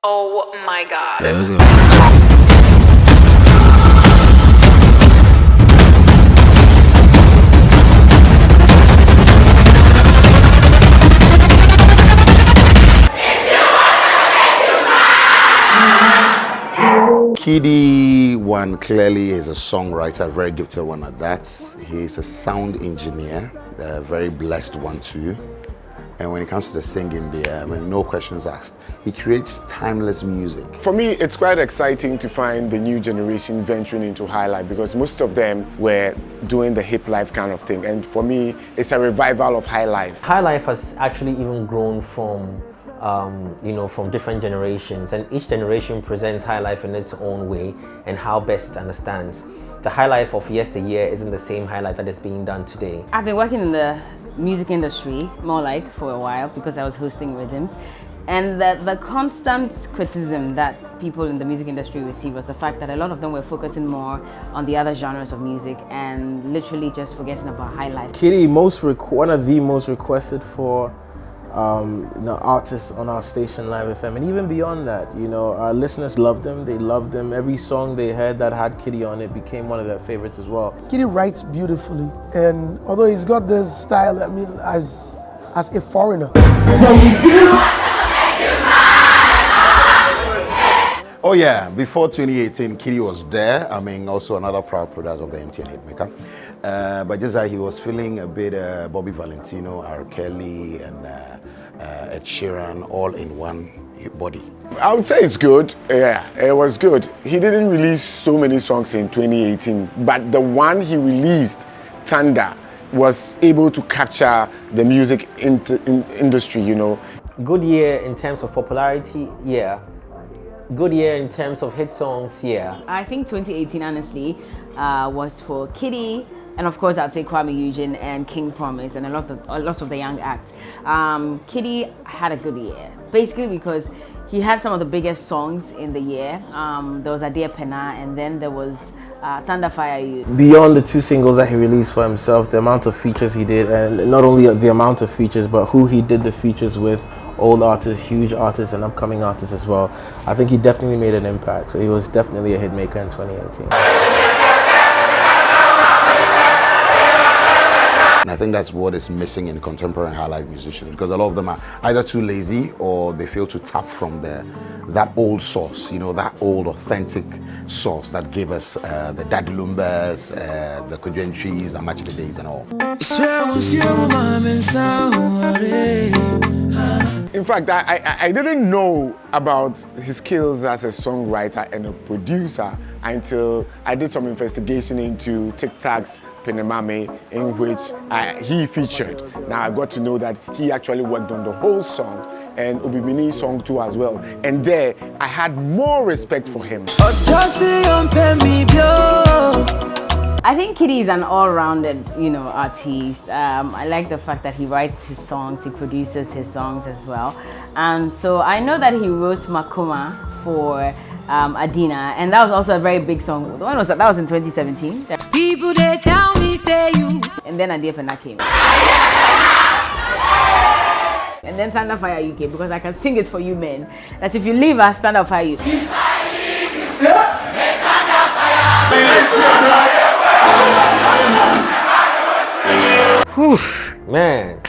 Oh my God. Yeah, let's go. KiDi, one, clearly is a songwriter, a very gifted one at that. He's a sound engineer, a very blessed one too. And when it comes to the singing, no questions asked. He creates timeless music. For me, it's quite exciting to find the new generation venturing into high life because most of them were doing the hip life kind of thing. And for me, it's a revival of high life. High life has actually even grown from from different generations, and each generation presents high life in its own way and how best it understands. The high life of yesteryear isn't the same high life that is being done today. I've been working in the music industry, more like for a while, because I was hosting rhythms. And the constant criticism that people in the music industry received was the fact that a lot of them were focusing more on the other genres of music and literally just forgetting about high life. KiDi, one of the most requested for artists on our station Live FM, and even beyond that, our listeners loved him. They loved him. Every song they heard that had KiDi on it became one of their favorites as well. KiDi writes beautifully, and although he's got this style, as a foreigner. Oh yeah, before 2018, KiDi was there. Also another proud product of the MTN Hitmaker. But just like he was feeling a bit Bobby Valentino, R. Kelly, and Ed Sheeran all in one body. I would say it's good. Yeah, it was good. He didn't release so many songs in 2018, but the one he released, Thunder, was able to capture the music industry, Good year in terms of popularity, yeah. Good year in terms of hit songs, yeah. I think 2018, honestly, was for KiDi, and of course I'd say Kwame Eugene and King Promise and a lot of the young acts. KiDi had a good year, basically because he had some of the biggest songs in the year. There was Adia Pena, and then there was Thunder Fire You. Beyond the two singles that he released for himself, the amount of features he did, and not only the amount of features, but who he did the features with, old artists, huge artists, and upcoming artists as well. I think he definitely made an impact. So he was definitely a hit maker in 2018. And I think that's what is missing in contemporary high life musicians, because a lot of them are either too lazy or they fail to tap from that old source, that old authentic source that gave us the Daddy Lumbas, the Kojentries, the Match of the Days and all. In fact, I didn't know about his skills as a songwriter and a producer until I did some investigation into TikTok's Penemame, in which he featured. Now I got to know that he actually worked on the whole song and Obimini's song too as well. And there, I had more respect for him. I think KiDi is an all-rounded, artist. I like the fact that he writes his songs, he produces his songs as well. So I know that he wrote Makoma for Adina, and that was also a very big song. The one that was in 2017. People they tell me say you. And then Adia Pena came. And then Thunder Fire You came, because I can sing it for you men. That if you leave us, Thunder Fire You. Whew, man.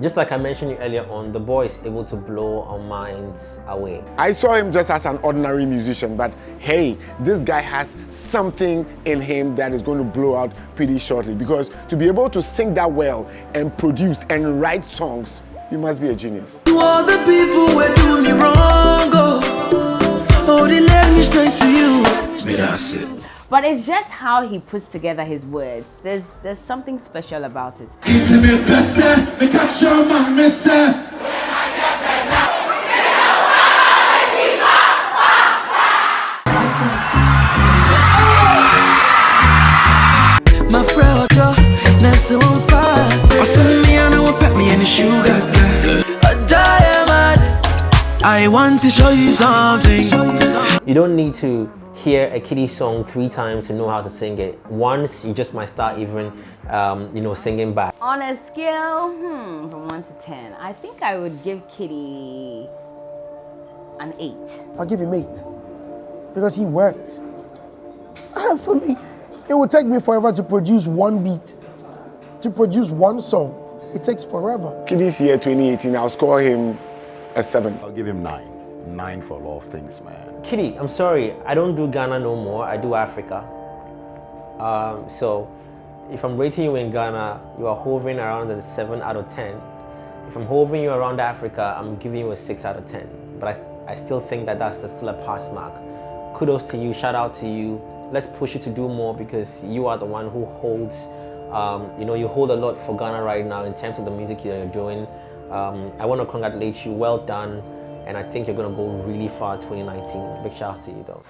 Just like I mentioned earlier on, the boy is able to blow our minds away. I saw him just as an ordinary musician, but hey, this guy has something in him that is going to blow out pretty shortly, because to be able to sing that well and produce and write songs, you must be a genius. To all the people who do me wrong, oh, they led me straight to you. But that's it. But it's just how he puts together his words. There's something special about it. My friend, that's on fire. Me, I know pet me in the sugar. A diamond. I want to show you something. You don't need to hear a KiDi song 3 times to know how to sing it. Once, you just might start even, singing back. On a scale, from 1 to 10, I think I would give KiDi an 8. I'll give him 8 because he worked. For me, it would take me forever to produce one beat, to produce one song. It takes forever. KiDi's year 2018, I'll score him a 7. I'll give him 9. 9 for a lot of things, man. KiDi, I'm sorry, I don't do Ghana no more. I do Africa. So if I'm rating you in Ghana, you are hovering around the 7 out of 10. If I'm hovering you around Africa, I'm giving you a 6 out of 10. But I still think that that's still a pass mark. Kudos to you, shout out to you. Let's push you to do more because you are the one who holds, you hold a lot for Ghana right now in terms of the music you're doing. I want to congratulate you, well done. And I think you're going to go really far 2019. Big shouts to you though.